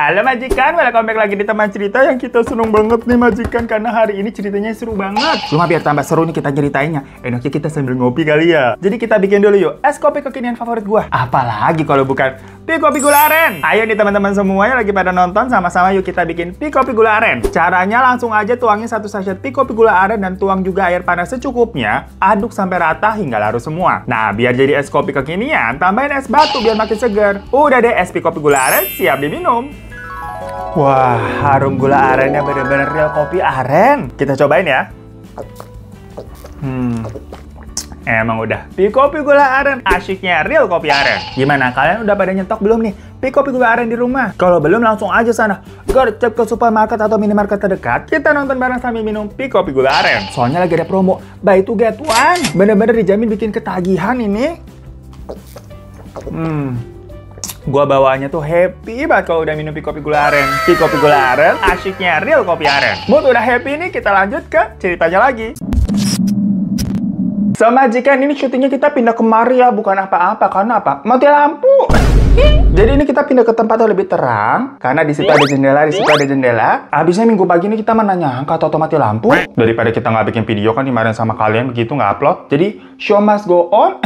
Halo majikan, welcome back lagi di teman cerita yang kita seneng banget nih majikan. Karena hari ini ceritanya seru banget. Cuma biar tambah seru nih kita ceritainnya, enaknya kita sambil ngopi kali ya. Jadi kita bikin dulu yuk es kopi kekinian favorit gua. Apalagi kalau bukan Pikopi Gula Aren. Ayo nih teman-teman semua yang lagi pada nonton, sama-sama yuk kita bikin Pikopi Gula Aren. Caranya langsung aja tuangin 1 sachet Pikopi Gula Aren dan tuang juga air panas secukupnya. Aduk sampai rata hingga larut semua. Nah, biar jadi es kopi kekinian, tambahin es batu biar makin seger. Udah deh, es Pikopi Gula Aren siap diminum. Wah, harum gula arennya bener-bener real kopi aren. Kita cobain ya. Emang udah Pikopi Gula Aren, asyiknya real kopi aren. Gimana, kalian udah pada nyetok belum nih Pikopi Gula Aren di rumah? Kalau belum, langsung aja sana gercep ke supermarket atau minimarket terdekat. Kita nonton bareng sambil minum Pikopi Gula Aren. Soalnya lagi ada promo buy to get one. Bener-bener dijamin bikin ketagihan ini. Gua bawaannya tuh happy banget kalau udah minum Pikopi Gula Aren. Pikopi Gula Aren, asyiknya real kopi aren. Mood udah happy nih, kita lanjut ke ceritanya lagi. So majikan, ini syutingnya kita pindah kemari ya, bukan apa-apa. Karena apa? Mati lampu. Jadi ini kita pindah ke tempat yang lebih terang, karena di situ ada jendela, di situ ada jendela. Habisnya minggu pagi ini kita menanya angka atau mati lampu. Daripada kita nggak bikin video kan dimarahin sama kalian begitu nggak upload. Jadi show must go on.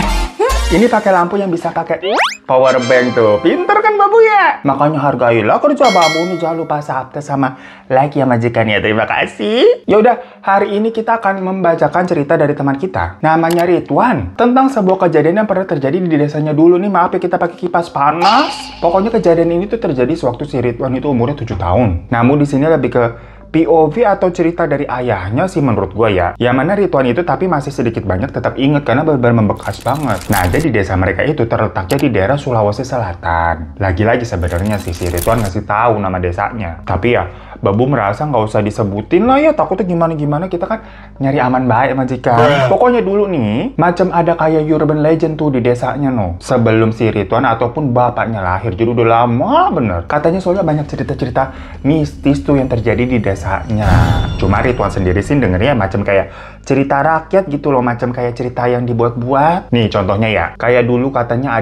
Ini pakai lampu yang bisa pakai power bank tuh. Pinter kan babu ya? Makanya hargailah kerja babu nih. Jangan lupa subscribe sama like ya majikan ya. Terima kasih. Yaudah, hari ini kita akan membacakan cerita dari teman kita. Namanya Ridwan. Tentang sebuah kejadian yang pernah terjadi di desanya dulu nih. Maaf ya kita pakai kipas panas. Pokoknya kejadian ini tuh terjadi sewaktu si Ridwan itu umurnya 7 tahun. Namun di sini lebih ke POV atau cerita dari ayahnya sih menurut gue ya. Yang mana Ridwan itu tapi masih sedikit banyak tetap inget karena benar-benar membekas banget. Nah, jadi desa mereka itu terletaknya di daerah Sulawesi Selatan. Lagi-lagi sebenarnya si Ridwan ngasih tahu nama desanya. Tapi ya, Babu merasa nggak usah disebutin lah ya, takutnya gimana-gimana, kita kan nyari aman baik majikan. Pokoknya dulu nih, macam ada kayak urban legend tuh di desanya no. Sebelum si Ridwan ataupun bapaknya lahir, jadi udah lama bener. Katanya soalnya banyak cerita-cerita mistis tuh yang terjadi di desanya. Cuma Ridwan sendiri sih dengernya macam kayak cerita rakyat gitu loh, macam kayak cerita yang dibuat-buat. Nih contohnya ya, kayak dulu katanya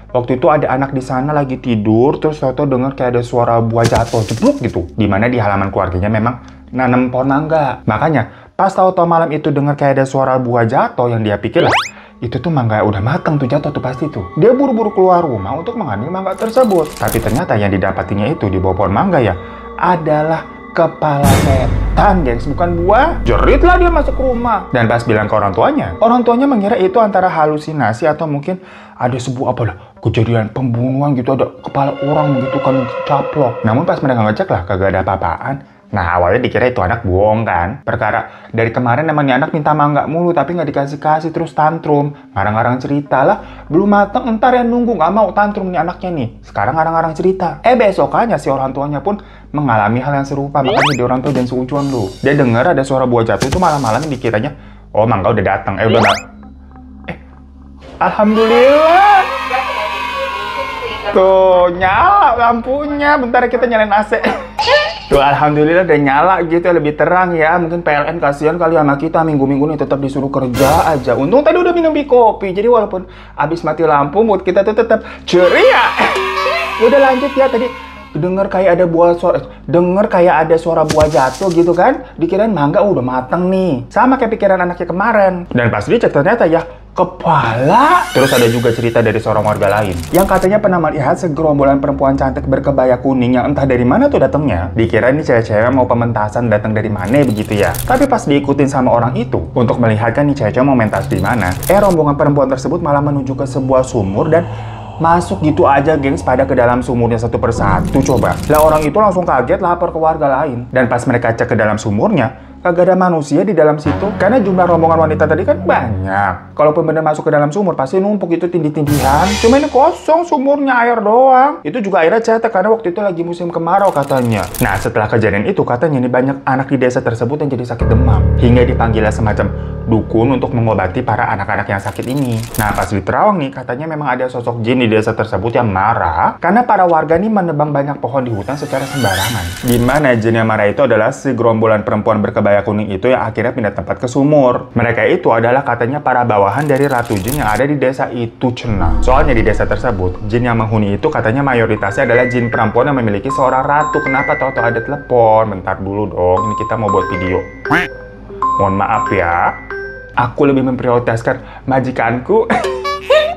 waktu itu ada anak di sana lagi tidur, terus tau-tau denger kayak ada suara buah jatuh, jeblok gitu. Dimana di halaman keluarganya memang nanam pohon mangga. Makanya, pas tau-tau malam itu denger kayak ada suara buah jatuh, yang dia pikir lah, itu tuh mangga udah mateng tuh jatuh tuh pasti tuh. Dia buru-buru keluar rumah untuk mengambil mangga tersebut. Tapi ternyata yang didapatinya itu di bawah pohon mangga ya, adalah kepala setan, gengs, bukan buah. Jerit lah dia masuk ke rumah. Dan pas bilang ke orang tuanya mengira itu antara halusinasi atau mungkin ada sebuah kejadian pembunuhan gitu, ada kepala orang begitu kan caplok. Namun pas mereka ngecek lah, kagak ada apa-apaan. Nah, awalnya dikira itu anak bohong kan. Perkara dari kemarin namanya anak minta mangga mulu, tapi nggak dikasih-kasih, terus tantrum. Ngarang-ngarang cerita lah, belum mateng, entar yang nunggu, nggak mau tantrum nih anaknya nih. Sekarang ngarang-ngarang cerita. Besokannya si orang tuanya pun mengalami hal yang serupa. Makanya jadi orang tua jangan seujuan lu. Dia dengar ada suara buah jatuh itu malam-malam, dikiranya, oh mangga udah datang. Udah nggak. Alhamdulillah. Tuh, nyala lampunya. Bentar kita nyalain AC. Tuh, alhamdulillah udah nyala gitu, lebih terang ya. Mungkin PLN kasihan kali sama kita, minggu-minggu nih tetap disuruh kerja aja. Untung tadi udah minum kopi, jadi walaupun habis mati lampu, mood kita tuh tetap ceria. Udah lanjut ya, tadi denger kayak ada suara buah jatuh gitu kan. Dikirain mangga udah mateng nih. Sama kayak pikiran anaknya kemarin. Dan pas dicek ternyata ya kepala. Terus ada juga cerita dari seorang warga lain yang katanya pernah melihat segerombolan perempuan cantik berkebaya kuning yang entah dari mana tuh datangnya. Dikira ini cewek-cewek mau pementasan datang dari mana begitu ya. Tapi pas diikutin sama orang itu untuk melihatkan nih cewek-cewek mau mentas di mana, rombongan perempuan tersebut malah menuju ke sebuah sumur dan masuk gitu aja gengs pada ke dalam sumurnya satu persatu. Coba lah, orang itu langsung kaget, lapor ke warga lain. Dan pas mereka cek ke dalam sumurnya, kagak ada manusia di dalam situ. Karena jumlah rombongan wanita tadi kan banyak. Kalaupun bener masuk ke dalam sumur, pasti numpuk itu tindih-tindihan. Cuma ini kosong sumurnya, air doang. Itu juga airnya cetek karena waktu itu lagi musim kemarau katanya. Nah, setelah kejadian itu katanya nih banyak anak di desa tersebut yang jadi sakit demam. Hingga dipanggilnya semacam dukun untuk mengobati para anak-anak yang sakit ini. Nah, pas di Terawang nih, katanya memang ada sosok jin di desa tersebut yang marah karena para warga nih menebang banyak pohon di hutan secara sembarangan. Gimana jin yang marah itu adalah si gerombolan perempuan berkebaya berkebaya kuning itu yang akhirnya pindah tempat ke sumur. Mereka itu adalah katanya para bawahan dari Ratu Jin yang ada di desa itu, cenah. Soalnya di desa tersebut, jin yang menghuni itu katanya mayoritasnya adalah jin perempuan yang memiliki seorang ratu. Kenapa tahu-tahu ada telepon? Bentar dulu dong, ini kita mau buat video. Mohon maaf ya, aku lebih memprioritaskan majikanku.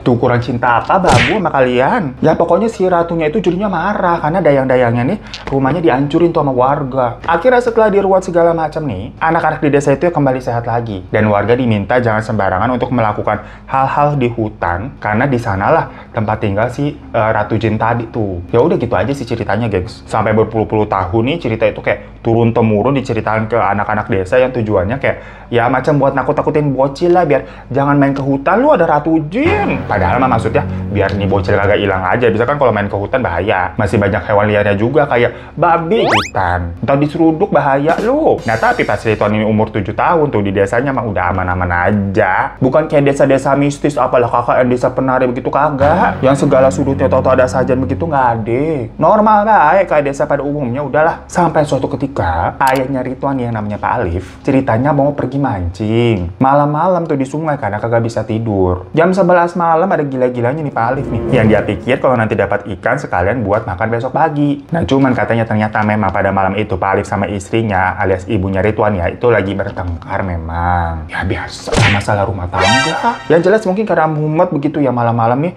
Tuh kurang cinta apa babu sama kalian? Ya pokoknya si ratunya itu jadinya marah karena dayang-dayangnya nih rumahnya dihancurin tuh sama warga. Akhirnya setelah diruat segala macam nih, anak-anak di desa itu kembali sehat lagi. Dan warga diminta jangan sembarangan untuk melakukan hal-hal di hutan karena di sanalah tempat tinggal si Ratu Jin tadi tuh. Ya udah gitu aja sih ceritanya, gengs. Sampai berpuluh-puluh tahun nih cerita itu kayak turun-temurun diceritakan ke anak-anak desa yang tujuannya kayak ya macam buat nakut-nakutin bocil lah biar jangan main ke hutan, lu ada Ratu Jin. Padahal mah maksudnya biar nih bocil kagak hilang aja. Bisa kan kalau main ke hutan bahaya. Masih banyak hewan liarnya juga kayak babi hutan. Ntar diseruduk bahaya lu. Nah tapi pas Rituan ini umur 7 tahun tuh di desanya mah udah aman-aman aja. Bukan kayak desa-desa mistis apalah kakak yang desa penari begitu kagak. Yang segala sudutnya tau-tau ada sajian begitu nggak ada. Normal kayak desa pada umumnya udahlah. Sampai suatu ketika ayahnya Rituan yang namanya Pak Alif ceritanya mau pergi mancing. Malam-malam tuh di sungai karena kagak bisa tidur. Jam 11 malam ada gila-gilanya nih Pak Alif nih. Yang dia pikir kalau nanti dapat ikan sekalian buat makan besok pagi. Nah cuman katanya ternyata memang pada malam itu Pak Alif sama istrinya alias ibunya Rituan ya itu lagi bertengkar memang. Ya biasa masalah rumah tangga. Yang jelas mungkin karena mumet begitu ya malam-malam nih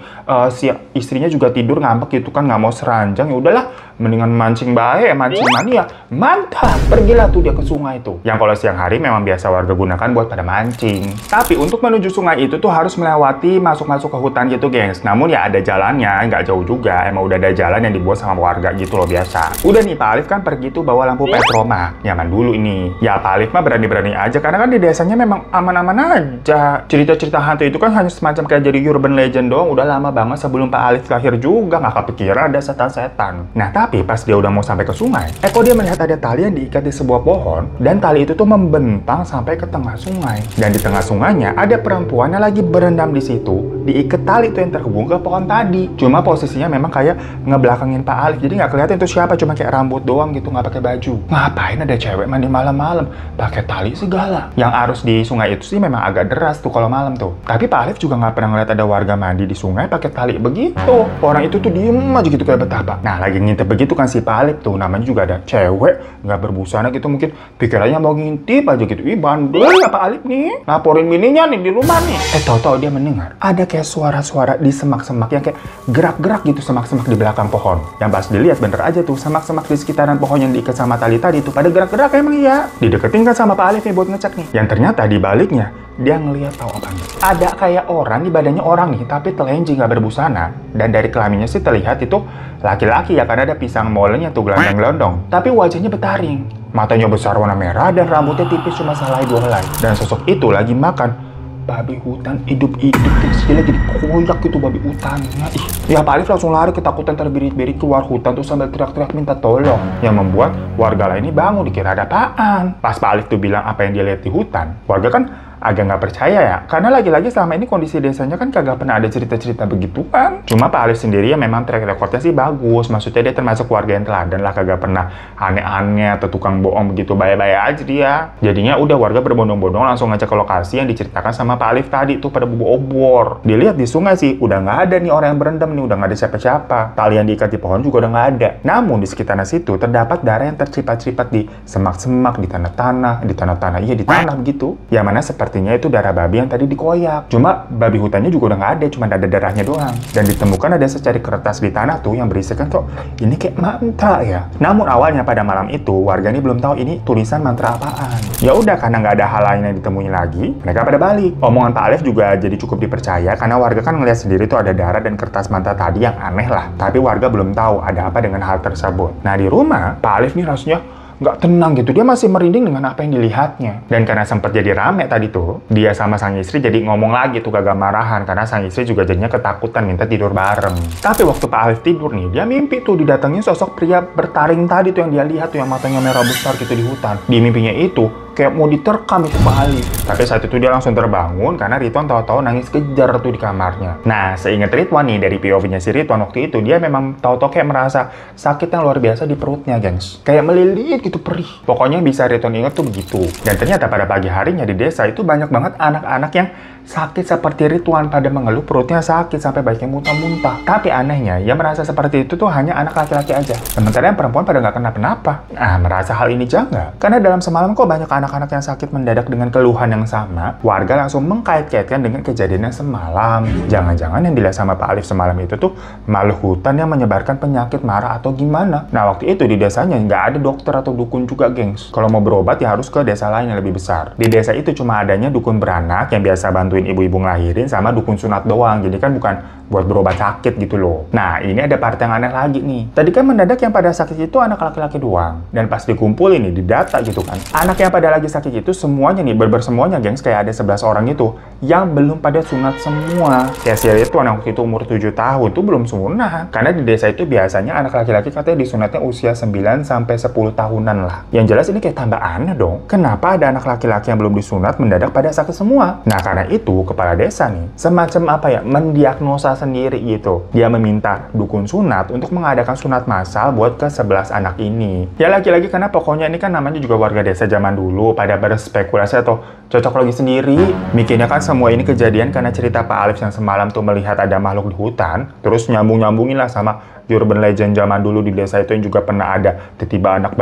si istrinya juga tidur ngambek gitu kan nggak mau seranjang. Ya udahlah mendingan mancing bae, mancing mania. Mantap, pergilah tuh dia ke sungai itu. Yang kalau siang hari memang biasa warga gunakan buat pada mancing. Tapi untuk menuju sungai itu tuh harus melewati masuk-masuk ke hutan gitu, gengs. Namun ya ada jalannya, nggak jauh juga. Emang udah ada jalan yang dibuat sama warga gitu loh biasa. Udah nih Pak Alif kan pergi tuh bawa lampu petroma. Nyaman dulu ini. Ya Pak Alif mah berani-berani aja karena kan di desanya memang aman-aman aja. Cerita-cerita hantu itu kan hanya semacam kayak jadi urban legend doang. Udah lama banget sebelum Pak Alif lahir juga nggak kepikiran ada setan-setan. Nah tapi pas dia udah mau sampai ke sungai, kok dia melihat ada tali yang diikat di sebuah pohon dan tali itu tuh membentang sampai ke tengah sungai. Dan di tengah sungainya ada perempuan yang lagi berendam di situ. Diikat tali itu yang terhubung ke pohon tadi. Cuma posisinya memang kayak ngebelakangin Pak Alif. Jadi nggak kelihatan itu siapa, cuma kayak rambut doang gitu, nggak pakai baju. Ngapain ada cewek mandi malam-malam pakai tali segala? Yang arus di sungai itu sih memang agak deras tuh kalau malam tuh. Tapi Pak Alif juga nggak pernah ngeliat ada warga mandi di sungai pakai tali begitu. Orang itu tuh diem aja gitu kayak betapa. Nah lagi ngintip begitu kan si Pak Alif tuh, namanya juga ada cewek nggak berbusana gitu, mungkin pikirannya mau ngintip aja gitu. Ih bandel ya Pak Alif nih, laporin bininya nih di rumah nih. Tahu-tahu dia mendengar ada kayak suara-suara di semak-semak yang kayak gerak-gerak gitu, semak-semak di belakang pohon. Yang pas dilihat bener aja tuh, semak-semak di sekitaran pohon yang diikat sama tali tadi tuh pada gerak-gerak emang iya. Dideketin kan sama Pak Alif nih buat ngecek nih. Yang ternyata di baliknya dia ngelihat tahu apa nih? Ada kayak orang, di badannya orang nih, tapi telanjang nggak berbusana. Dan dari kelaminnya sih terlihat itu laki-laki ya, karena ada pisang molen yang tuh gelondong-gelondong. Tapi wajahnya betaring, matanya besar warna merah dan rambutnya tipis cuma selai 2 helai. Dan sosok itu lagi makan babi hutan hidup-hidup, kecil jadi koyak gitu babi hutannya. Ya Pak Alif langsung lari ketakutan terbirit-birit keluar hutan tuh sambil teriak-teriak minta tolong. Yang membuat warga lainnya bangun dikira ada apaan. Pas Pak Alif tuh bilang apa yang dia lihat di hutan, warga kan agak nggak percaya ya, karena lagi-lagi selama ini kondisi desanya kan kagak pernah ada cerita-cerita begituan. Cuma Pak Alif sendiri ya memang track recordnya sih bagus, maksudnya dia termasuk warga yang teladan lah, kagak pernah aneh-aneh atau tukang bohong begitu, baik-baik aja dia. Jadinya udah warga berbondong-bondong langsung ngecek ke lokasi yang diceritakan sama Pak Alif tadi tuh pada bubu obor. Dilihat di sungai sih udah nggak ada nih orang yang berendam nih, udah nggak ada siapa-siapa. Tali yang diikat di pohon juga udah nggak ada. Namun di sekitaran situ terdapat darah yang tercipat-cipat di semak-semak, di tanah-tanah, iya di tanah begitu. Yang mana sepertinya itu darah babi yang tadi dikoyak. Cuma babi hutannya juga udah nggak ada, cuma ada darahnya doang. Dan ditemukan ada secari kertas di tanah tuh yang berisikan kok ini kayak mantra ya. Namun awalnya pada malam itu warga ini belum tahu ini tulisan mantra apaan. Ya udah karena nggak ada hal lain yang ditemui lagi, mereka pada balik. Omongan Pak Alif juga jadi cukup dipercaya karena warga kan ngeliat sendiri tuh ada darah dan kertas mantra tadi yang aneh lah. Tapi warga belum tahu ada apa dengan hal tersebut. Nah di rumah Pak Alif nih rasanya nggak tenang gitu, dia masih merinding dengan apa yang dilihatnya. Dan karena sempat jadi rame tadi tuh, dia sama sang istri jadi ngomong lagi tuh kagak marahan, karena sang istri juga jadinya ketakutan minta tidur bareng. Tapi waktu Pak Alif tidur nih, dia mimpi tuh didatangnya sosok pria bertaring tadi tuh yang dia lihat tuh, yang matanya merah besar gitu di hutan. Di mimpinya itu kayak mau diterkam itu Pak Alif. Tapi saat itu dia langsung terbangun karena Ridwan tahu-tahu nangis kejar tuh di kamarnya. Nah, seingat Ridwan nih dari POV-nya si Ridwan waktu itu, dia memang tahu-tahu kayak merasa sakit yang luar biasa di perutnya, gengs. Kayak melilit gitu, perih. Pokoknya bisa Ridwan ingat tuh begitu. Dan ternyata pada pagi harinya di desa itu banyak banget anak-anak yang sakit seperti Ridwan, pada mengeluh perutnya sakit sampai baiknya muntah-muntah. Tapi anehnya, yang merasa seperti itu tuh hanya anak laki-laki aja. Sementara yang perempuan pada nggak kenapa-napa. Nah, merasa hal ini janggal. Karena dalam semalam kok banyak anak-anak yang sakit mendadak dengan keluhan yang sama. Warga langsung mengkait-kaitkan dengan kejadian yang semalam. Jangan-jangan yang dilihat sama Pak Alif semalam itu tuh makhluk hutan yang menyebarkan penyakit marah atau gimana. Nah, waktu itu di desanya nggak ada dokter atau dukun juga, gengs. Kalau mau berobat ya harus ke desa lain yang lebih besar. Di desa itu cuma adanya dukun beranak yang biasa bantuin ibu-ibu ngelahirin sama dukun sunat doang. Jadi kan bukan buat berobat sakit gitu loh. Nah, ini ada part yang aneh lagi nih. Tadi kan mendadak yang pada sakit itu anak laki-laki doang. Dan pas dikumpulin nih, di data gitu kan. Anak yang pada lagi sakit itu semuanya nih, semuanya, gengs, kayak ada 11 orang itu yang belum pada sunat semua. Kayak si itu anak waktu itu umur 7 tahun tuh belum sunat. Karena di desa itu biasanya anak laki-laki katanya disunatnya usia 9 sampai 10 tahunan lah. Yang jelas ini kayak tambah aneh dong. Kenapa ada anak laki-laki yang belum disunat mendadak pada sakit semua? Nah, karena itu kepala desa nih semacam apa ya, mendiagnosa sendiri gitu. Dia meminta dukun sunat untuk mengadakan sunat massal buat ke 11 anak ini. Ya lagi-lagi karena pokoknya ini kan namanya juga warga desa zaman dulu pada berspekulasi atau cocok lagi sendiri. Mikirnya kan semua ini kejadian karena cerita Pak Alif yang semalam tuh melihat ada makhluk di hutan. Terus nyambung-nyambungin lah sama urban legend zaman dulu di desa itu yang juga pernah ada tiba-tiba banyak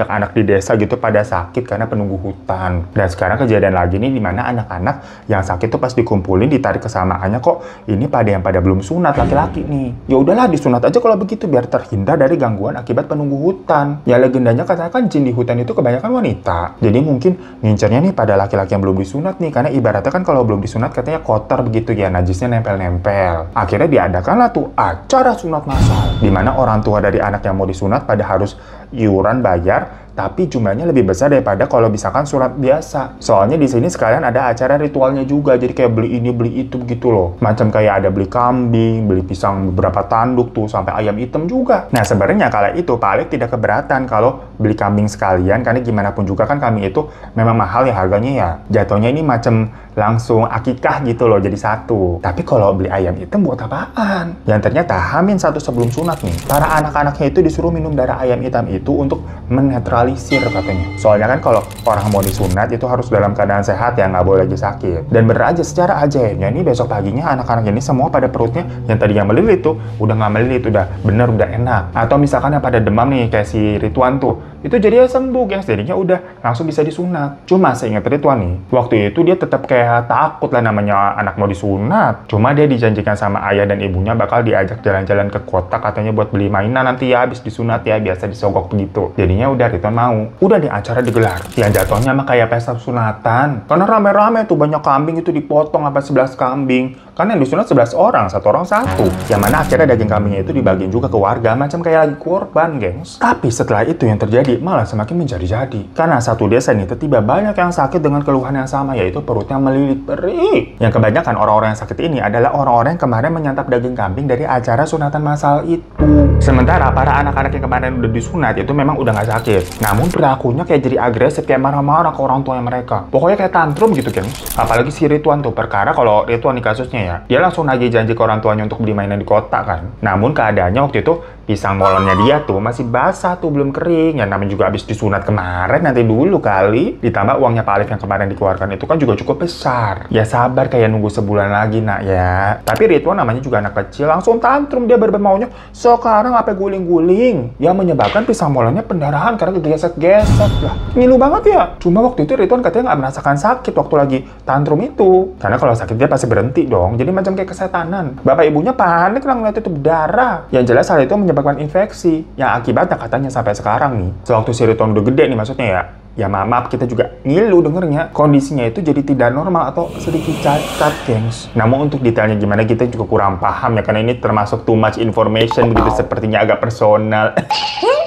anak di desa gitu pada sakit karena penunggu hutan. Dan sekarang kejadian lagi nih dimana anak-anak yang sakit tuh pas dikumpulin ditarik kesamaannya kok ini pada belum sunat laki-laki nih. Ya udahlah disunat aja kalau begitu biar terhindar dari gangguan akibat penunggu hutan. Ya legendanya katanya kan jin di hutan itu kebanyakan wanita. Jadi mungkin ngincernya nih pada laki-laki yang belum disunat nih, karena ibaratnya kan kalau belum disunat katanya kotor begitu ya, najisnya nempel-nempel. Akhirnya diadakanlah tuh acara sunat massal dimana orang tua dari anak yang mau disunat pada harus iuran bayar, tapi jumlahnya lebih besar daripada kalau misalkan sunat biasa. Soalnya di sini sekalian ada acara ritualnya juga, jadi kayak beli ini beli itu gitu loh. Macam kayak ada beli kambing, beli pisang beberapa tanduk tuh, sampai ayam hitam juga. Nah sebenarnya kala itu Pak Alif tidak keberatan kalau beli kambing sekalian, karena gimana pun juga kan kambing itu memang mahal ya harganya ya. Jatuhnya ini macam langsung akikah gitu loh, jadi satu. Tapi kalau beli ayam hitam buat apaan? Yang ternyata Hamin satu sebelum sunat nih, para anak-anaknya itu disuruh minum darah ayam hitam itu untuk menetralisir katanya. Soalnya kan kalau orang mau disunat itu harus dalam keadaan sehat ya, nggak boleh lagi sakit. Dan bener aja secara ajaibnya ini besok paginya anak-anak ini semua pada perutnya yang tadinya melilit tuh udah nggak melilit, udah bener, udah enak. Atau misalkan yang pada demam nih kayak si Ridwan tuh, itu jadi sembuh guys, jadinya udah langsung bisa disunat. Cuma seingat Ridwan nih, waktu itu dia tetap kayak takut lah, namanya anak mau disunat. Cuma dia dijanjikan sama ayah dan ibunya bakal diajak jalan-jalan ke kota katanya buat beli mainan nanti ya habis disunat ya, biasa disogok begitu. Jadinya udah Ridwan mau. Udah nih acara digelar. Yang jatuhnya mah kayak pesta sunatan. Karena rame-rame tuh banyak kambing itu dipotong sampai 11 kambing. Karena yang disunat 11 orang, satu orang satu. Yang mana akhirnya daging kambingnya itu dibagiin juga ke warga, macam kayak lagi korban, gengs. Tapi setelah itu yang terjadi malah semakin menjadi-jadi. Karena satu desa ini tiba-tiba banyak yang sakit dengan keluhan yang sama, yaitu perutnya melilit perih. Yang kebanyakan orang-orang yang sakit ini adalah orang-orang yang kemarin menyantap daging kambing dari acara sunatan massal itu. Sementara para anak-anak yang kemarin udah disunat itu memang udah nggak sakit. Namun perilakunya kayak jadi agresif, kayak marah-marah ke orang tuanya mereka. Pokoknya kayak tantrum gitu, gengs. Apalagi si Ridwan tuh, perkara kalau Ridwan di kasusnya ya, dia langsung nagih janji ke orang tuanya untuk beli mainan di kota kan. Namun keadaannya waktu itu pisang molonnya dia tuh masih basah tuh, belum kering. Ya namanya juga habis disunat kemarin, nanti dulu kali. Ditambah uangnya Pak Alif yang kemarin dikeluarkan itu kan juga cukup besar. Ya sabar kayak nunggu sebulan lagi nak ya. Tapi Ridwan namanya juga anak kecil, langsung tantrum dia bermaunya. Sekarang apa guling-guling? Yang menyebabkan pisang molonnya pendarahan karena kegesek-gesek lah. Ngilu banget ya. Cuma waktu itu Ridwan katanya nggak merasakan sakit waktu lagi tantrum itu. Karena kalau sakit dia pasti berhenti dong. Jadi macam kayak kesetanan. Bapak ibunya panik lah ngeliat itu berdarah. Yang jelas hal itu menyebabkan infeksi. Yang akibatnya katanya sampai sekarang nih, sewaktu si Ridwan udah gede nih maksudnya ya maaf kita juga ngilu dengernya, kondisinya itu jadi tidak normal atau sedikit cacat, gengs. Namun untuk detailnya gimana kita juga kurang paham ya, karena ini termasuk too much information begitu, sepertinya agak personal.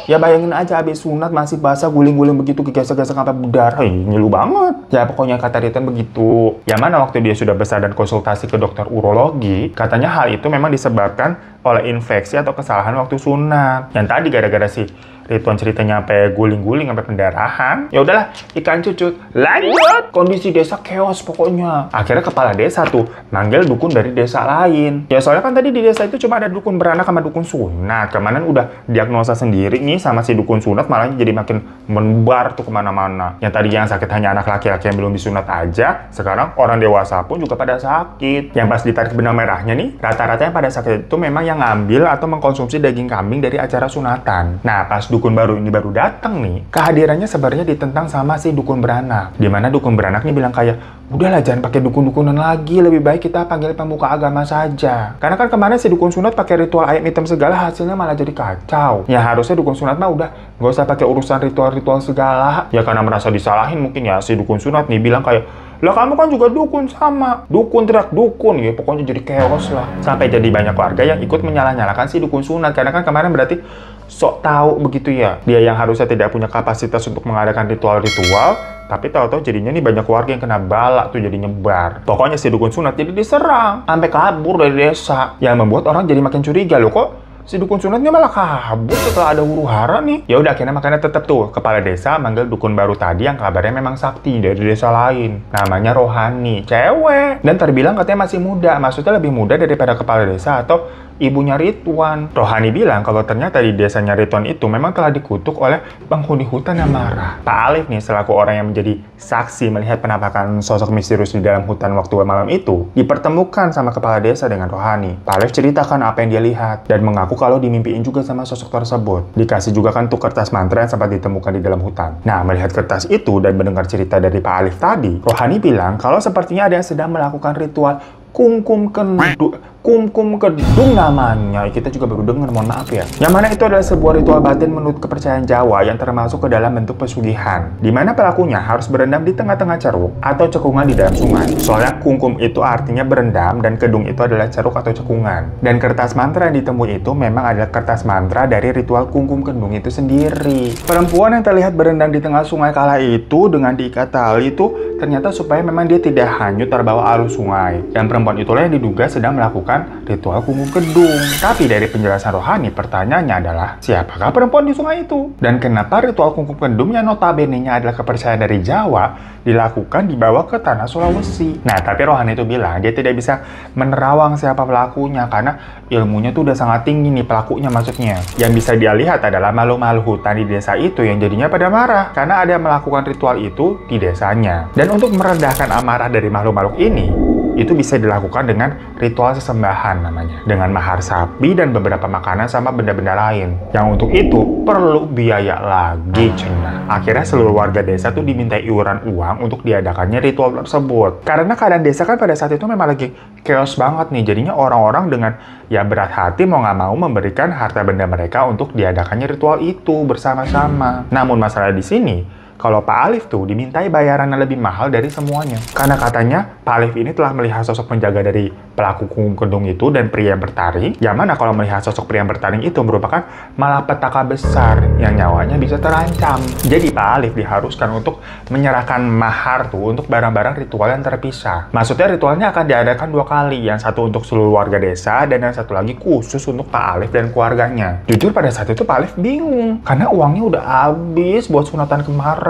Ya bayangin aja habis sunat masih basah, guling-guling begitu, kegesek-gesek sampai berdarah, ngilu banget. Ya pokoknya kata Ridwan begitu. Yang mana waktu dia sudah besar dan konsultasi ke dokter urologi, katanya hal itu memang disebabkan oleh infeksi atau kesalahan waktu sunat. Yang tadi gara-gara si Ridwan ceritanya sampai guling-guling, sampai pendarahan. Ya udahlah, ikan cucut. Lanjut. Kondisi desa chaos pokoknya. Akhirnya kepala desa tuh manggil dukun dari desa lain. Ya soalnya kan tadi di desa itu cuma ada dukun beranak sama dukun sunat. Kemarin udah diagnosa sendiri nih sama si dukun sunat, malah jadi makin menyebar tuh kemana-mana. Yang tadi yang sakit hanya anak laki-laki yang belum disunat aja, sekarang orang dewasa pun juga pada sakit. Yang pas ditarik benang merahnya nih, rata-rata yang pada sakit itu memang yang ngambil atau mengkonsumsi daging kambing dari acara sunatan. Nah, pas dukun baru ini baru datang nih, kehadirannya sebenarnya ditentang sama si dukun beranak. Dimana dukun beranak nih bilang kayak, udahlah jangan pakai dukun-dukunan lagi, lebih baik kita panggil pemuka agama saja. Karena kan kemarin si dukun sunat pakai ritual ayam hitam segala, hasilnya malah jadi kacau. Ya harusnya dukun sunat mah udah nggak usah pakai urusan ritual-ritual segala. Ya karena merasa disalahin mungkin ya si dukun sunat nih bilang kayak, lah kamu kan juga dukun sama. Dukun teriak dukun ya, pokoknya jadi chaos lah. Sampai jadi banyak warga yang ikut menyalah-nyalakan si dukun sunat. Karena kan kemarin berarti sok tahu begitu ya. Dia yang harusnya tidak punya kapasitas untuk mengadakan ritual-ritual, tapi tahu-tahu jadinya nih banyak warga yang kena balak tuh jadi nyebar. Pokoknya si dukun sunat jadi diserang, sampai kabur dari desa. Yang membuat orang jadi makin curiga, loh kok si dukun sunatnya malah kabur setelah ada huru-hara nih. Ya udah akhirnya makanya tetap tuh kepala desa manggil dukun baru tadi yang kabarnya memang sakti dari desa lain. Namanya Rohani, cewek. Dan terbilang katanya masih muda, maksudnya lebih muda daripada kepala desa atau ibunya Ridwan. Rohani bilang kalau ternyata di desanya Ridwan itu memang telah dikutuk oleh penghuni hutan yang marah. Pak Alif nih selaku orang yang menjadi saksi melihat penampakan sosok misterius di dalam hutan waktu malam itu, dipertemukan sama kepala desa dengan Rohani. Pak Alif ceritakan apa yang dia lihat dan mengaku kalau dimimpiin juga sama sosok tersebut. Dikasih juga kan tuh kertas mantra yang sempat ditemukan di dalam hutan. Nah, melihat kertas itu dan mendengar cerita dari Pak Alif tadi, Rohani bilang kalau sepertinya ada yang sedang melakukan ritual kumkum kedung namanya. Kita juga baru dengar, mohon maaf ya. Yang mana itu adalah sebuah ritual batin menurut kepercayaan Jawa yang termasuk ke dalam bentuk pesugihan. Di mana pelakunya harus berendam di tengah-tengah ceruk atau cekungan di dalam sungai. Soalnya kumkum itu artinya berendam dan kedung itu adalah ceruk atau cekungan. Dan kertas mantra yang ditemui itu memang adalah kertas mantra dari ritual kumkum kedung itu sendiri. Perempuan yang terlihat berendam di tengah sungai kala itu dengan diikat tali itu ternyata supaya memang dia tidak hanyut terbawa arus sungai. Dan perempuan itulah yang diduga sedang melakukan ritual kumkum kedung. Tapi dari penjelasan Rohani, pertanyaannya adalah, siapakah perempuan di sungai itu? Dan kenapa ritual kumkum kedung yang notabene-nya adalah kepercayaan dari Jawa dilakukan dibawa ke tanah Sulawesi? Nah, tapi Rohani itu bilang dia tidak bisa menerawang siapa pelakunya karena ilmunya tuh udah sangat tinggi nih pelakunya maksudnya. Yang bisa dia lihat adalah makhluk-makhluk hutan di desa itu yang jadinya pada marah karena ada yang melakukan ritual itu di desanya. Dan untuk meredahkan amarah dari makhluk-makhluk ini, itu bisa dilakukan dengan ritual sesembahan namanya. Dengan mahar sapi dan beberapa makanan sama benda-benda lain. Yang untuk itu perlu biaya lagi cenah. Akhirnya seluruh warga desa tuh dimintai iuran uang untuk diadakannya ritual tersebut. Karena keadaan desa kan pada saat itu memang lagi chaos banget nih. Jadinya orang-orang dengan ya berat hati mau nggak mau memberikan harta benda mereka untuk diadakannya ritual itu bersama-sama. Namun masalah di sini, kalau Pak Alif tuh dimintai bayaran yang lebih mahal dari semuanya. Karena katanya Pak Alif ini telah melihat sosok penjaga dari pelaku kumkum kedung itu dan pria yang bertaring. Yang mana kalau melihat sosok pria yang bertaring itu merupakan malapetaka besar yang nyawanya bisa terancam. Jadi Pak Alif diharuskan untuk menyerahkan mahar tuh untuk barang-barang ritual yang terpisah. Maksudnya ritualnya akan diadakan 2 kali. Yang satu untuk seluruh warga desa dan yang satu lagi khusus untuk Pak Alif dan keluarganya. Jujur pada saat itu Pak Alif bingung. Karena uangnya udah habis buat sunatan kemarin.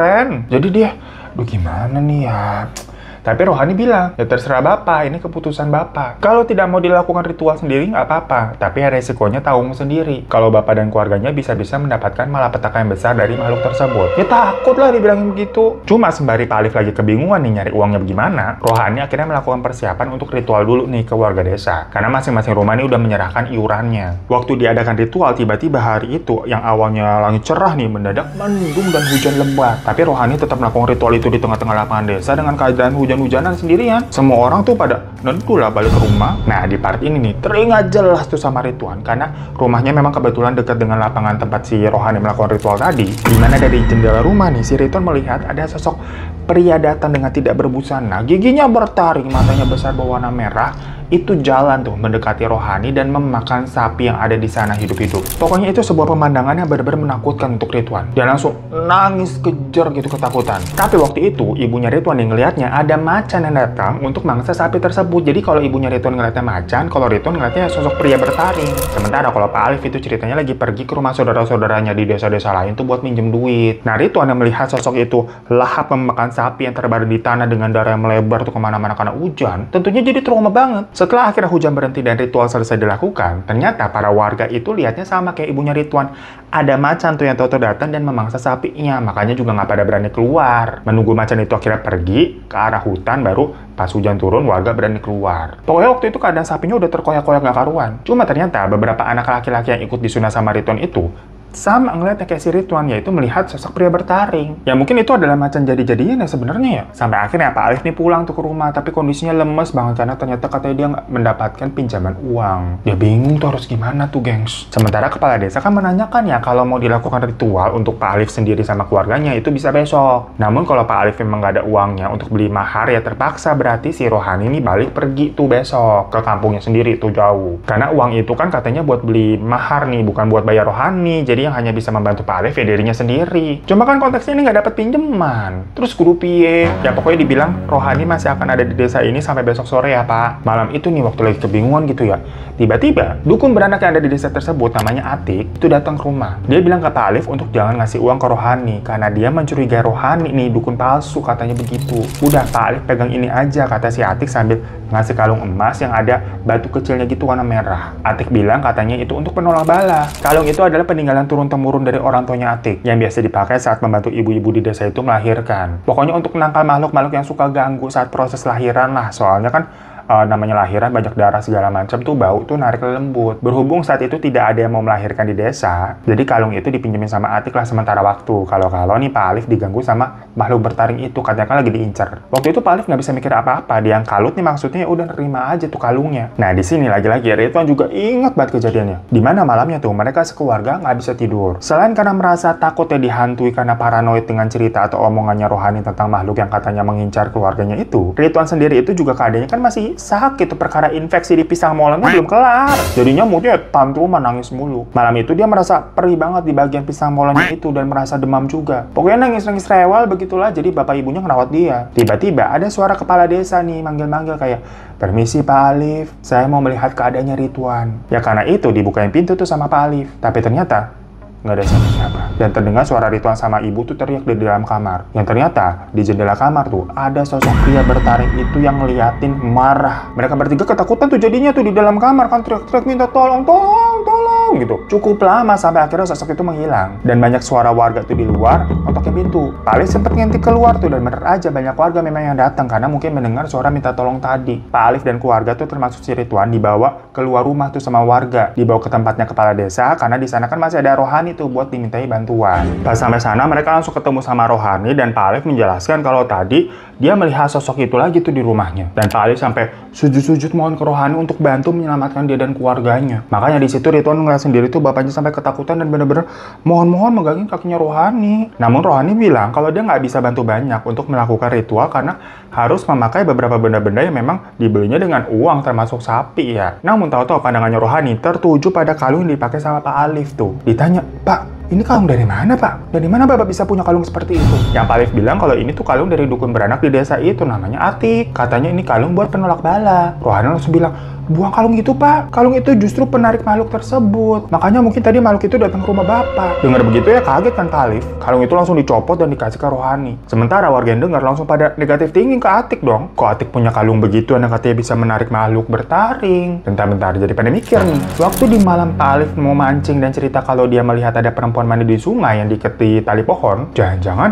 Jadi dia, duh gimana nih ya? Tapi Rohani bilang, ya terserah Bapak, ini keputusan Bapak. Kalau tidak mau dilakukan ritual sendiri, nggak apa-apa. Tapi resikonya tanggung sendiri. Kalau Bapak dan keluarganya bisa-bisa mendapatkan malapetaka yang besar dari makhluk tersebut. Ya takut lah dibilangin begitu. Cuma sembari Pak Alif lagi kebingungan nih nyari uangnya bagaimana, Rohani akhirnya melakukan persiapan untuk ritual dulu nih ke warga desa. Karena masing-masing rumah ini udah menyerahkan iurannya. Waktu diadakan ritual, tiba-tiba hari itu, yang awalnya langit cerah nih, mendadak mendung dan hujan lebat. Tapi Rohani tetap melakukan ritual itu di tengah-tengah lapangan desa dengan keadaan hujan-hujanan sendirian. Semua orang tuh pada nentu lah balik ke rumah. Nah, di part ini nih teringat jelas tuh sama Ridwan karena rumahnya memang kebetulan dekat dengan lapangan tempat si Rohani melakukan ritual tadi. Dimana dari jendela rumah nih si Ridwan melihat ada sosok pria datang dengan tidak berbusana, giginya bertaring, matanya besar berwarna merah itu jalan tuh mendekati rohani dan memakan sapi yang ada di sana hidup-hidup. Pokoknya itu sebuah pemandangan yang benar-benar menakutkan untuk Ridwan. Dia langsung nangis kejer gitu ketakutan. Tapi waktu itu ibunya Ridwan yang ngelihatnya ada macan yang datang untuk mangsa sapi tersebut. Jadi kalau ibunya Ridwan ngeliatnya macan, kalau Ridwan ngeliatnya sosok pria bertaring. Sementara kalau Pak Alif itu ceritanya lagi pergi ke rumah saudara-saudaranya di desa-desa lain tuh buat minjem duit. Nah, Ridwan yang melihat sosok itu lahap memakan sapi yang terbaring di tanah dengan darah yang melebar tuh kemana-mana karena hujan, tentunya jadi trauma banget. Setelah akhirnya hujan berhenti dan ritual selesai dilakukan, ternyata para warga itu lihatnya sama kayak ibunya Ridwan. Ada macan tuh yang tahu-tahu datang dan memangsa sapinya, makanya juga nggak pada berani keluar. Menunggu macan itu akhirnya pergi ke arah hutan, baru pas hujan turun warga berani keluar. Pokoknya waktu itu keadaan sapinya udah terkoyak-koyak nggak karuan. Cuma ternyata beberapa anak laki-laki yang ikut disunah sama Ridwan itu sama ngeliatnya kayak si Ridwan, yaitu melihat sosok pria bertaring. Ya mungkin itu adalah macan jadi-jadian ya sebenarnya ya. Sampai akhirnya Pak Alif nih pulang tuh ke rumah, tapi kondisinya lemes banget karena ternyata katanya dia nggak mendapatkan pinjaman uang. Dia bingung tuh harus gimana tuh, gengs. Sementara kepala desa kan menanyakan ya kalau mau dilakukan ritual untuk Pak Alif sendiri sama keluarganya itu bisa besok. Namun kalau Pak Alif memang nggak ada uangnya untuk beli mahar ya terpaksa berarti si rohani ini balik pergi tuh besok ke kampungnya sendiri tuh jauh. Karena uang itu kan katanya buat beli mahar nih, bukan buat bayar rohani. Jadi yang hanya bisa membantu Pak Alif ya dirinya sendiri. Cuma kan konteksnya ini nggak dapat pinjaman. Terus guru piye? Ya pokoknya dibilang rohani masih akan ada di desa ini sampai besok sore ya Pak. Malam itu nih waktu lagi kebingungan gitu ya. Tiba-tiba dukun beranak yang ada di desa tersebut namanya Atik itu datang ke rumah. Dia bilang ke Pak Alif untuk jangan ngasih uang ke rohani karena dia mencurigai rohani nih dukun palsu katanya begitu. Udah Pak Alif pegang ini aja kata si Atik sambil ngasih kalung emas yang ada batu kecilnya gitu warna merah. Atik bilang katanya itu untuk penolak bala. Kalung itu adalah peninggalan turun-temurun dari orang tuanya Atik yang biasa dipakai saat membantu ibu-ibu di desa itu melahirkan. Pokoknya untuk menangkal makhluk-makhluk yang suka ganggu saat proses lahiran lah. Soalnya kan namanya lahiran banyak darah segala macam tuh bau tuh narik lembut. Berhubung saat itu tidak ada yang mau melahirkan di desa, jadi kalung itu dipinjemin sama Atik lah sementara waktu. Kalau nih Pak Alif diganggu sama makhluk bertaring itu, katanya kan lagi diincar. Waktu itu Pak Alif nggak bisa mikir apa-apa, dia yang kalut nih maksudnya udah nerima aja tuh kalungnya. Nah di sini lagi-lagi Ridwan juga ingat banget kejadiannya. Dimana malamnya tuh mereka sekeluarga nggak bisa tidur. Selain karena merasa takutnya dihantui karena paranoid dengan cerita atau omongannya rohani tentang makhluk yang katanya mengincar keluarganya itu, Ridwan sendiri itu juga keadaannya kan masih sakit tuh perkara infeksi di pisang molennya belum kelar. Jadinya moodnya tantruman nangis mulu. Malam itu dia merasa perih banget di bagian pisang molennya itu dan merasa demam juga. Pokoknya nangis-nangis rewel begitulah, jadi bapak ibunya ngerawat dia. Tiba-tiba ada suara kepala desa nih manggil-manggil kayak, "Permisi Pak Alif, saya mau melihat keadaannya Ridwan." Ya karena itu dibukain pintu tuh sama Pak Alif. Tapi ternyata nggak ada siapa-siapa. Dan terdengar suara Ridwan sama ibu tuh teriak di dalam kamar. Yang ternyata di jendela kamar tuh ada sosok pria bertaring itu yang ngeliatin marah. Mereka bertiga ketakutan tuh jadinya tuh di dalam kamar kan teriak-teriak minta tolong gitu. Cukup lama sampai akhirnya sosok itu menghilang. Dan banyak suara warga tuh di luar ngotokin pintu. Pak Alif sempet ngintip keluar tuh dan bener aja banyak warga memang yang datang karena mungkin mendengar suara minta tolong tadi. Pak Alif dan keluarga tuh termasuk si Ridwan dibawa keluar rumah tuh sama warga. Dibawa ke tempatnya kepala desa karena di sana kan masih ada rohani tuh buat dimintai bantuan. Pas sampai sana mereka langsung ketemu sama rohani dan Pak Alif menjelaskan kalau tadi dia melihat sosok itu lagi tuh di rumahnya. Dan Pak Alif sampai sujud-sujud mohon ke rohani untuk bantu menyelamatkan dia dan keluarganya. Makanya di situ Ridwan ngeliat sendiri tuh bapaknya sampai ketakutan dan bener-bener mohon-mohon megangin kakinya rohani. Namun rohani bilang kalau dia nggak bisa bantu banyak untuk melakukan ritual karena harus memakai beberapa benda-benda yang memang dibelinya dengan uang termasuk sapi ya. Namun tahu-tahu pandangannya rohani tertuju pada kalung yang dipakai sama Pak Alif tuh. Ditanya, "Pak, ini kalung dari mana Pak? Dari mana Bapak bisa punya kalung seperti itu?" Yang Pak Alif bilang kalau ini tuh kalung dari dukun beranak di desa itu namanya Atik. Katanya ini kalung buat penolak bala. Rohani langsung bilang, "Buang kalung itu Pak. Kalung itu justru penarik makhluk tersebut. Makanya mungkin tadi makhluk itu datang ke rumah Bapak." Dengar begitu ya kaget kan Pak Alif. Kalung itu langsung dicopot dan dikasih ke rohani. Sementara warga yang dengar langsung pada negatif thinking ke Atik dong. Kok Atik punya kalung begitu yang katanya bisa menarik makhluk bertaring? Bentar-bentar jadi pada mikir nih. Waktu di malam Pak Alif mau mancing dan cerita kalau dia melihat ada perempuan mandi di sungai yang diikat di tali pohon, jangan-jangan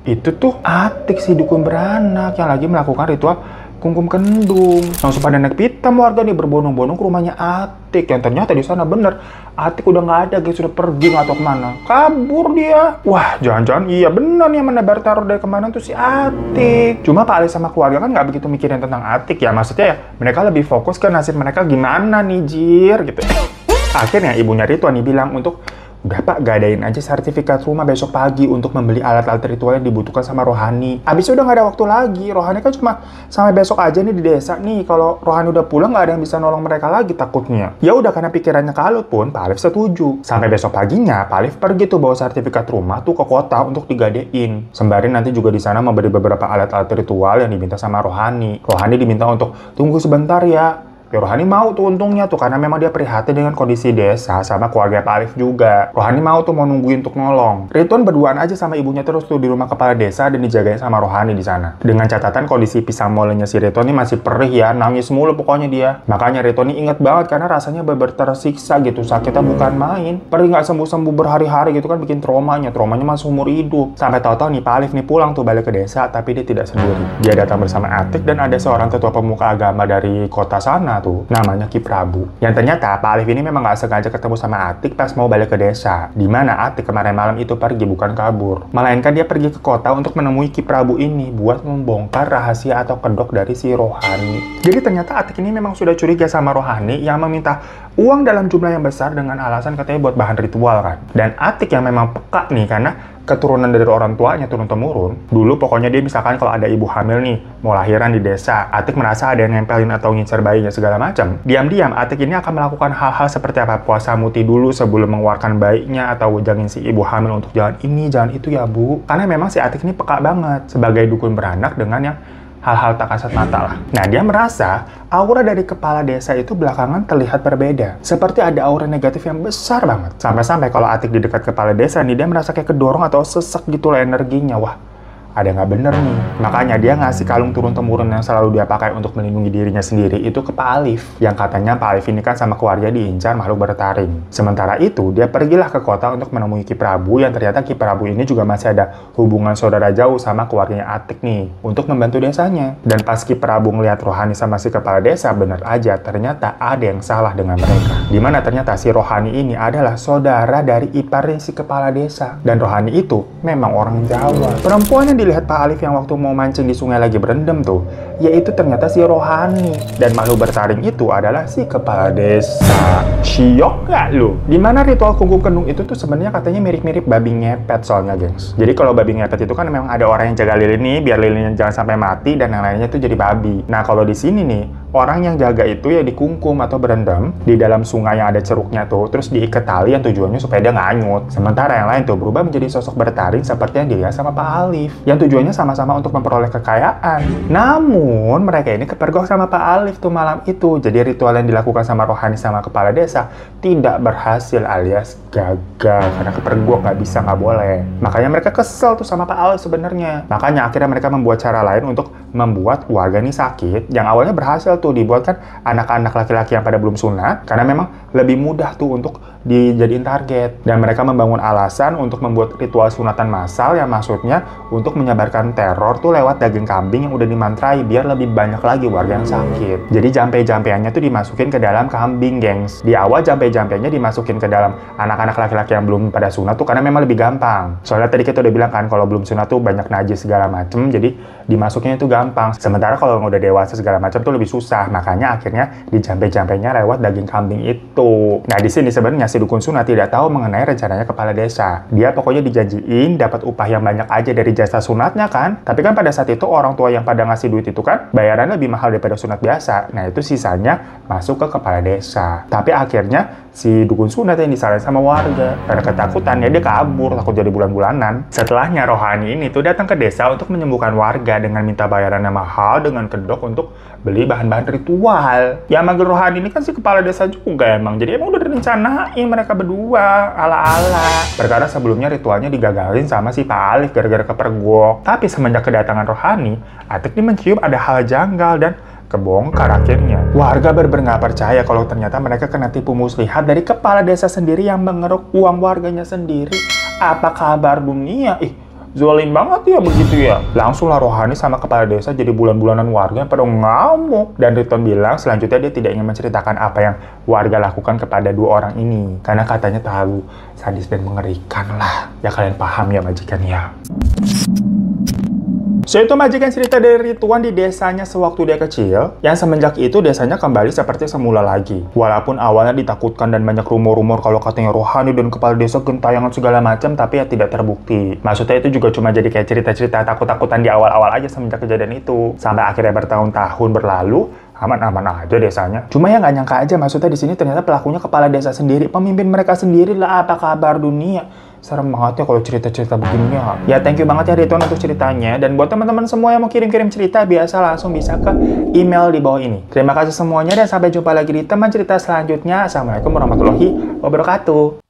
itu tuh Atik si dukun beranak yang lagi melakukan ritual kungkum kendung. Langsung pada naik pitam warga nih berbondong-bondong ke rumahnya Atik. Yang ternyata di sana bener Atik udah nggak ada guys, sudah pergi nggak tahu kemana, kabur dia. Wah jangan-jangan iya bener nih yang menebar teror dari kemana tuh si Atik. Cuma Pak Ali sama keluarga kan nggak begitu mikirin tentang Atik ya, maksudnya ya mereka lebih fokus ke nasib mereka gimana nih jir gitu. Akhirnya ibunya Ridwan nih bilang untuk Udah Pak, gadain aja sertifikat rumah besok pagi untuk membeli alat-alat ritual yang dibutuhkan sama rohani. Abis udah nggak ada waktu lagi. Rohani kan cuma sampai besok aja nih di desa nih. Kalau rohani udah pulang nggak ada yang bisa nolong mereka lagi takutnya. Ya udah, karena pikirannya kalut pun Pak Alif setuju. Sampai besok paginya Pak Alif pergi tuh bawa sertifikat rumah tuh ke kota untuk digadein. Sembari nanti juga di sana memberi beberapa alat-alat ritual yang diminta sama rohani. Rohani diminta untuk tunggu sebentar ya. Ya Rohani mau tuh untungnya tuh, karena memang dia prihatin dengan kondisi desa sama keluarga Pak Alif juga. Rohani mau tuh mau nungguin untuk nolong. Ridwan berduaan aja sama ibunya terus tuh di rumah kepala desa dan dijagain sama Rohani di sana. Dengan catatan kondisi pisang molenya si Ridwan ini masih perih ya, nangis mulu pokoknya dia. Makanya Ridwan ini inget banget karena rasanya bener tersiksa gitu, sakitnya bukan main. Perih nggak sembuh-sembuh berhari-hari gitu kan bikin traumanya masih umur hidup. Sampai tahu-tahu nih Pak Alif nih pulang tuh balik ke desa, tapi dia tidak sendiri. Dia datang bersama Atik dan ada seorang ketua pemuka agama dari kota sana tuh, namanya Ki Prabu. Yang ternyata Pak Alif ini memang nggak sengaja ketemu sama Atik pas mau balik ke desa. Dimana Atik kemarin malam itu pergi bukan kabur, melainkan dia pergi ke kota untuk menemui Ki Prabu ini buat membongkar rahasia atau kedok dari si Rohani. Jadi ternyata Atik ini memang sudah curiga sama Rohani yang meminta uang dalam jumlah yang besar dengan alasan katanya buat bahan ritual kan. Dan Atik yang memang peka nih karena keturunan dari orang tuanya turun-temurun. Dulu pokoknya dia misalkan kalau ada ibu hamil nih, mau lahiran di desa, Atik merasa ada yang nempelin atau ngincer bayinya segala macam. Diam-diam Atik ini akan melakukan hal-hal seperti apa? Puasa muti dulu sebelum mengeluarkan bayinya atau wejangin si ibu hamil untuk jangan ini, jangan itu ya Bu. Karena memang si Atik ini peka banget sebagai dukun beranak dengan yang hal-hal tak kasat mata lah. Nah, dia merasa aura dari kepala desa itu belakangan terlihat berbeda. Seperti ada aura negatif yang besar banget. Sampai-sampai kalau Atik di dekat kepala desa nih, dia merasa kayak kedorong atau sesek gitu lah energinya. Wah, ada nggak bener nih. Makanya dia ngasih kalung turun-temurun yang selalu dia pakai untuk melindungi dirinya sendiri itu ke Pak Alif. Yang katanya Pak Alif ini kan sama keluarga diincar makhluk bertaring. Sementara itu, dia pergilah ke kota untuk menemui Ki Prabu yang ternyata Ki Prabu ini juga masih ada hubungan saudara jauh sama keluarganya Atik nih untuk membantu desanya. Dan pas Ki Prabu ngeliat Rohani sama si kepala desa, bener aja ternyata ada yang salah dengan mereka. Dimana ternyata si Rohani ini adalah saudara dari iparnya si kepala desa. Dan Rohani itu memang orang Jawa. Perempuan yang dilihat Pak Alif yang waktu mau mancing di sungai lagi berendam tuh, yaitu ternyata si Rohani. Dan makhluk bertaring itu adalah si kepala desa. Syok gak lu? Dimana ritual kungku kenung itu tuh sebenarnya katanya mirip-mirip babi ngepet soalnya, gengs. Jadi kalau babi ngepet itu kan memang ada orang yang jaga lilin nih biar lilinnya jangan sampai mati dan yang lainnya tuh jadi babi. Nah kalau di sini nih, orang yang jaga itu ya dikungkum atau berendam di dalam sungai yang ada ceruknya tuh, terus diikat tali yang tujuannya supaya dia nggak hanyut. Sementara yang lain tuh berubah menjadi sosok bertaring seperti yang dilihat sama Pak Alif, yang tujuannya sama-sama untuk memperoleh kekayaan. Namun mereka ini kepergok sama Pak Alif tuh malam itu. Jadi ritual yang dilakukan sama Rohani sama kepala desa tidak berhasil alias gagal karena kepergok, nggak bisa, nggak boleh. Makanya mereka kesel tuh sama Pak Alif sebenarnya. Makanya akhirnya mereka membuat cara lain untuk membuat warga ini sakit. Yang awalnya berhasil tuh dibuatkan anak-anak laki-laki yang pada belum sunat karena memang lebih mudah tuh untuk dijadiin target. Dan mereka membangun alasan untuk membuat ritual sunatan massal yang maksudnya untuk menyebarkan teror tuh lewat daging kambing yang udah dimantrai biar lebih banyak lagi warga yang sakit. Jadi jampe-jampeannya tuh dimasukin ke dalam kambing, gengs. Di awal jampe-jampenya dimasukin ke dalam anak-anak laki-laki yang belum pada sunat tuh karena memang lebih gampang. Soalnya tadi kita udah bilang kan kalau belum sunat tuh banyak najis segala macem, jadi dimasukinnya itu gampang. Sementara kalau udah dewasa segala macam tuh lebih susah. Makanya akhirnya di jampe-jampenya lewat daging kambing itu. Nah di sini sebenarnya si dukun sunat tidak tahu mengenai rencananya kepala desa. Dia pokoknya dijanjiin dapat upah yang banyak aja dari jasa sunatnya kan. Tapi kan pada saat itu orang tua yang pada ngasih duit itu kan bayarannya lebih mahal daripada sunat biasa. Nah itu sisanya masuk ke kepala desa. Tapi akhirnya si dukun sunat yang disalahin sama warga. Karena ketakutan ya dia kabur, takut jadi bulan-bulanan. Setelahnya Rohani ini tuh datang ke desa untuk menyembuhkan warga dengan minta bayaran yang mahal dengan kedok untuk beli bahan-bahan ritual. Ya manggil Rohani ini kan si kepala desa juga emang. Jadi emang udah direncanain mereka berdua ala-ala. Perkara sebelumnya ritualnya digagalin sama si Pak Alif gara-gara kepergok. Tapi semenjak kedatangan Rohani, Atik ini mencium ada hal janggal dan kebongkar akhirnya. Warga bener nggak percaya kalau ternyata mereka kena tipu muslihat dari kepala desa sendiri yang mengeruk uang warganya sendiri. Apa kabar dunia? Zolim banget ya begitu ya. Langsunglah Rohani sama kepala desa jadi bulan-bulanan warga yang pada ngamuk. Dan Ridwan bilang selanjutnya dia tidak ingin menceritakan apa yang warga lakukan kepada dua orang ini. Karena katanya terlalu sadis dan mengerikan lah. Ya kalian paham ya majikan ya. So itu majikan cerita dari Ridwan di desanya sewaktu dia kecil, yang semenjak itu desanya kembali seperti semula lagi. Walaupun awalnya ditakutkan dan banyak rumor-rumor kalau katanya rohani dan kepala desa gentayangan segala macam, tapi ya tidak terbukti. Maksudnya itu juga cuma jadi kayak cerita-cerita takut-takutan di awal-awal aja semenjak kejadian itu. Sampai akhirnya bertahun-tahun berlalu, aman-aman aja desanya. Cuma ya nggak nyangka aja, maksudnya di sini ternyata pelakunya kepala desa sendiri, pemimpin mereka sendiri lah. Apa kabar dunia? Serem banget ya kalau cerita-cerita begininya. Ya thank you banget ya Ridwan untuk ceritanya. Dan buat teman-teman semua yang mau kirim-kirim cerita, biasa langsung bisa ke email di bawah ini. Terima kasih semuanya dan sampai jumpa lagi di teman cerita selanjutnya. Assalamualaikum warahmatullahi wabarakatuh.